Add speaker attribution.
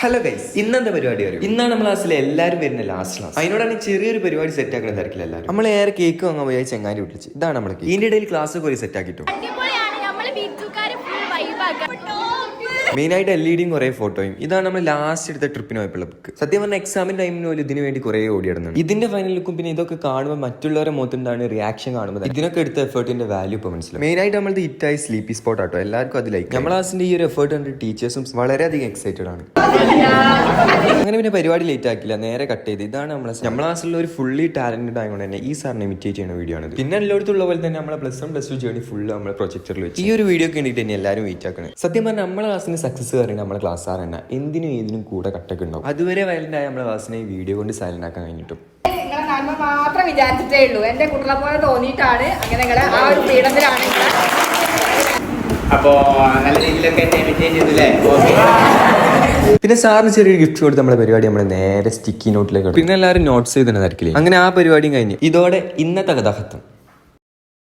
Speaker 1: Hello guys, ഇന്നെന്താ പരിപാടി അറിയും? ഇന്നാണ് നമ്മൾ ക്ലാസ്സിലെ എല്ലാവരും വരുന്ന ലാസ്റ്റ് ക്ലാസ്. അതിനോടാണ് ചെറിയൊരു പരിപാടി സെറ്റ് ആക്കുന്ന തിരക്കില്ല എല്ലാവരും. നമ്മൾ ഏറെ കേക്ക് വാങ്ങാൻ പോയി ചെങ്ങാരി വിളിച്ച് ഇതാണ് നമ്മൾ ഇതിന്റെ ഇടയിൽ ക്ലാസ് പോയി സെറ്റ് ആക്കിട്ടു. മെയിനായിട്ട് LED കുറെ ഫോട്ടോയും. ഇതാണ് നമ്മൾ ലാസ്റ്റ് എടുത്ത ട്രിപ്പിന് പോയപ്പോൾ ബുക്ക്. സത്യം പറഞ്ഞ എക്സാമിന്റെ ടൈമിന് പോലും ഇതിന് വേണ്ടി കുറെ ഓടിയിടുന്നുണ്ട്. ഇതിന്റെ ഫൈനൽ ലുക്കും പിന്നെ ഇതൊക്കെ കാണുമ്പോൾ മറ്റുള്ളവരെ മുഖത്തുണ്ടാണ് റിയാക്ഷൻ കാണുമ്പോൾ ഇതിനൊക്കെ എടുത്ത എഫേർട്ടിന്റെ വാല്യൂ ഇപ്പോൾ മനസ്സിലാവും. മെയിനായിട്ട് നമ്മൾ ഹിറ്റായി സ്ലീപ്പി സ്പോട്ട് ആട്ടോ, എല്ലാവർക്കും അത് ലൈക്ക്. നമ്മുടെ ക്ലാസിന്റെ ഈ ഒരു എഫേർട്ട് കണ്ടിട്ട് ടീച്ചേഴ്സും വളരെയധികം എക്സൈറ്റഡ് ആണ്. അങ്ങനെ പിന്നെ പരിപാടി ലേറ്റ് ആക്കില്ല, നേരെ കട്ട് ചെയ്ത്. ഇതാണ് നമ്മളെ ക്ലാസ്സിലുള്ള ഒരു ഫുള്ളി ടാലന്റഡ് ആയതുകൊണ്ട് തന്നെ ഈ സാറിനെ ഇമിറ്റേറ്റ് ചെയ്യുന്ന വീഡിയോ ആണ്. പിന്നെ എല്ലായിടത്തുള്ള പോലെ തന്നെ നമ്മളെ +1 +2 ജേർണി ഫുള്ള് നമ്മളെ പ്രൊജക്ടറിൽ വെച്ച് ഈ ഒരു വീഡിയോ വേണ്ടിയിട്ട് തന്നെ എല്ലാവരും വെയിറ്റ് ആക്കുന്നത്. സത്യം പറഞ്ഞാൽ നമ്മളെ ക്ലാസ്സിന് സക്സസ് പറയുന്നത് നമ്മളെ ക്ലാസ് സാർ തന്നെ എന്തിനും ഏതിനും കൂടെ കട്ടൊക്കെ ഉണ്ടാവും. അതുവരെ വയലന്റ് ആയ നമ്മളെ ക്ലാസ്സിനെ ഈ വീഡിയോ കൊണ്ട് സൈലന്റ് ആക്കാൻ കഴിഞ്ഞിട്ടും
Speaker 2: നിങ്ങളെ നന്മ മാത്രം വിചാരിച്ചിട്ടേ ഉള്ളൂ. എന്റെ കുട്ടികളെ പോലെ തോന്നിയിട്ടാണ് അങ്ങനെ നിങ്ങളെ ആ ഒരു പീഡനത്തിലാണ്.
Speaker 3: അപ്പോ നല്ല രീതിയിലൊക്കെ
Speaker 1: പിന്നെ സാറിന് ചെറിയൊരു ഗിഫ്റ്റ് കൊടുത്ത് നമ്മുടെ പരിപാടി നമ്മൾ നേരെ സ്റ്റിക്കി നോട്ടിലേക്ക്. പിന്നെ എല്ലാവരും നോട്ട്സ് ചെയ്ത് തന്നെ തിരക്കില്ലേ. അങ്ങനെ ആ പരിപാടിയും കഴിഞ്ഞു. ഇതോടെ ഇന്നത്തെ കഥാഹത്വം.